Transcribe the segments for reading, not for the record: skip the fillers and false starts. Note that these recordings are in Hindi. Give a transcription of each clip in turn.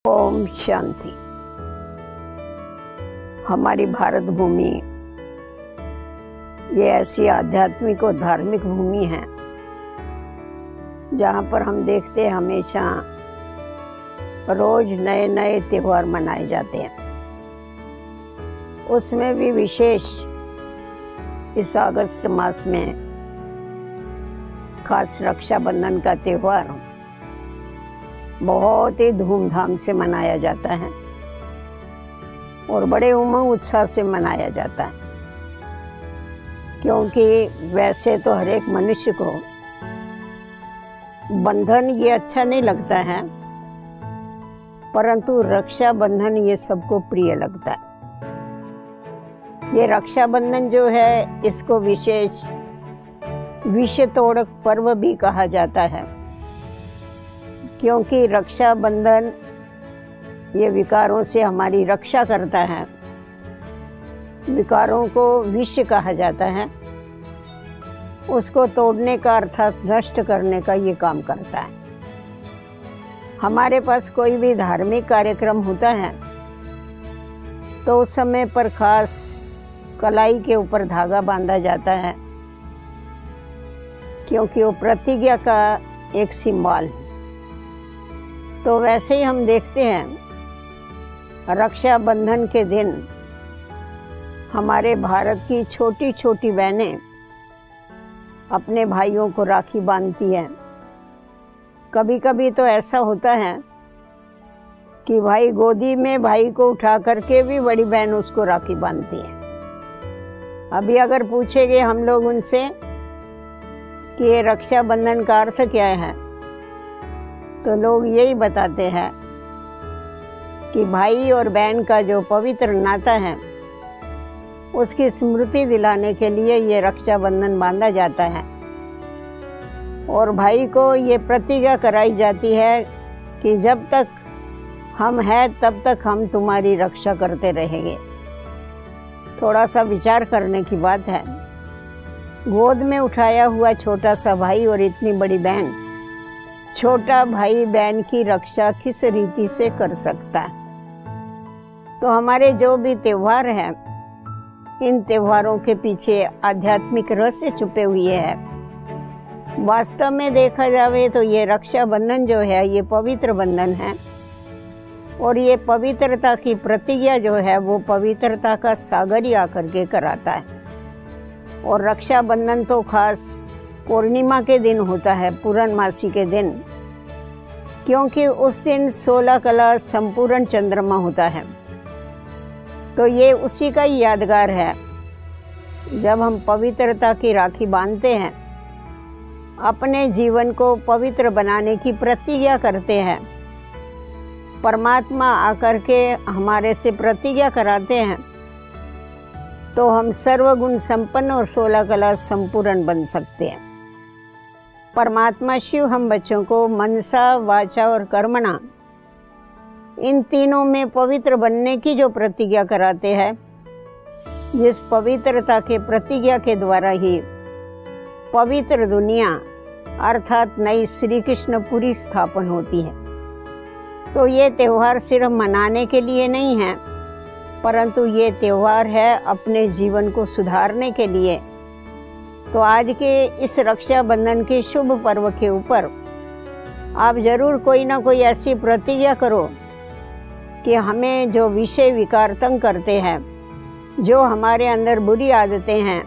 ओम शांति। हमारी भारत भूमि ये ऐसी आध्यात्मिक और धार्मिक भूमि है जहाँ पर हम देखते हैं हमेशा रोज नए नए त्यौहार मनाए जाते हैं। उसमें भी विशेष इस अगस्त मास में खास रक्षाबंधन का त्यौहार बहुत ही धूमधाम से मनाया जाता है और बड़े उमंग उत्साह से मनाया जाता है, क्योंकि वैसे तो हर एक मनुष्य को बंधन ये अच्छा नहीं लगता है, परंतु रक्षाबंधन ये सबको प्रिय लगता है। ये रक्षाबंधन जो है इसको विशेष विषय तोड़क पर्व भी कहा जाता है, क्योंकि रक्षाबंधन ये विकारों से हमारी रक्षा करता है। विकारों को विष कहा जाता है, उसको तोड़ने का अर्थात नष्ट करने का ये काम करता है। हमारे पास कोई भी धार्मिक कार्यक्रम होता है तो उस समय पर खास कलाई के ऊपर धागा बांधा जाता है, क्योंकि वो प्रतिज्ञा का एक सिंबल है। तो वैसे ही हम देखते हैं रक्षाबंधन के दिन हमारे भारत की छोटी छोटी बहनें अपने भाइयों को राखी बांधती हैं। कभी कभी तो ऐसा होता है कि भाई गोदी में भाई को उठा करके भी बड़ी बहन उसको राखी बांधती है। अभी अगर पूछेंगे हम लोग उनसे कि ये रक्षाबंधन का अर्थ क्या है, तो लोग यही बताते हैं कि भाई और बहन का जो पवित्र नाता है उसकी स्मृति दिलाने के लिए ये रक्षाबंधन बांधा जाता है और भाई को ये प्रतिज्ञा कराई जाती है कि जब तक हम हैं तब तक हम तुम्हारी रक्षा करते रहेंगे। थोड़ा सा विचार करने की बात है। गोद में उठाया हुआ छोटा सा भाई और इतनी बड़ी बहन, छोटा भाई बहन की रक्षा किस रीति से कर सकता है। तो हमारे जो भी त्यौहार हैं, इन त्योहारों के पीछे आध्यात्मिक रहस्य छुपे हुए हैं। वास्तव में देखा जाए तो ये रक्षाबंधन जो है ये पवित्र बंधन है और ये पवित्रता की प्रतिज्ञा जो है वो पवित्रता का सागर ही आकर के कराता है। और रक्षाबंधन तो खास पूर्णिमा के दिन होता है, पूर्णमासी के दिन, क्योंकि उस दिन 16 कला संपूर्ण चंद्रमा होता है। तो ये उसी का ही यादगार है जब हम पवित्रता की राखी बांधते हैं, अपने जीवन को पवित्र बनाने की प्रतिज्ञा करते हैं। परमात्मा आकर के हमारे से प्रतिज्ञा कराते हैं तो हम सर्वगुण संपन्न और 16 कला संपूर्ण बन सकते हैं। परमात्मा शिव हम बच्चों को मनसा, वाचा और कर्मणा, इन तीनों में पवित्र बनने की जो प्रतिज्ञा कराते हैं, जिस पवित्रता के प्रतिज्ञा के द्वारा ही पवित्र दुनिया अर्थात नई श्री कृष्णपुरी स्थापन होती है। तो ये त्यौहार सिर्फ मनाने के लिए नहीं है, परंतु ये त्यौहार है अपने जीवन को सुधारने के लिए। तो आज के इस रक्षाबंधन के शुभ पर्व के ऊपर आप जरूर कोई ना कोई ऐसी प्रतिज्ञा करो कि हमें जो विषय विकार तंग करते हैं, जो हमारे अंदर बुरी आदतें हैं,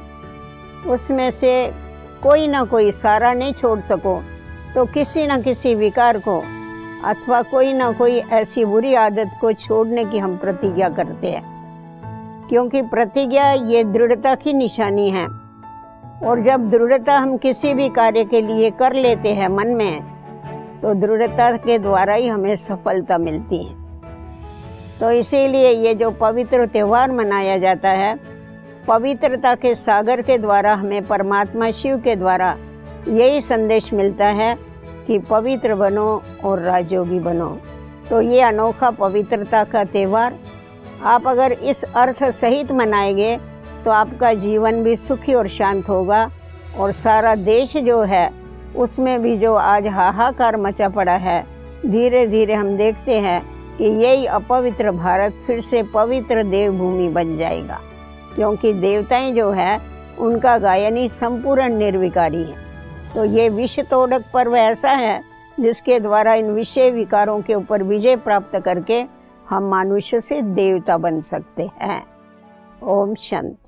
उसमें से कोई ना कोई सारा नहीं छोड़ सको तो किसी न किसी विकार को अथवा कोई ना कोई ऐसी बुरी आदत को छोड़ने की हम प्रतिज्ञा करते हैं, क्योंकि प्रतिज्ञा ये दृढ़ता की निशानी है। और जब दृढ़ता हम किसी भी कार्य के लिए कर लेते हैं मन में, तो दृढ़ता के द्वारा ही हमें सफलता मिलती है। तो इसीलिए ये जो पवित्र त्यौहार मनाया जाता है, पवित्रता के सागर के द्वारा हमें परमात्मा शिव के द्वारा यही संदेश मिलता है कि पवित्र बनो और राजयोगी बनो। तो ये अनोखा पवित्रता का त्यौहार आप अगर इस अर्थ सहित मनाएंगे तो आपका जीवन भी सुखी और शांत होगा। और सारा देश जो है उसमें भी जो आज हाहाकार मचा पड़ा है, धीरे धीरे हम देखते हैं कि यही अपवित्र भारत फिर से पवित्र देवभूमि बन जाएगा, क्योंकि देवताएं जो है उनका गायन ही संपूर्ण निर्विकारी है। तो ये विश्व तोड़क पर्व ऐसा है जिसके द्वारा इन विषय विकारों के ऊपर विजय प्राप्त करके हम मनुष्य से देवता बन सकते हैं। ओम शांति।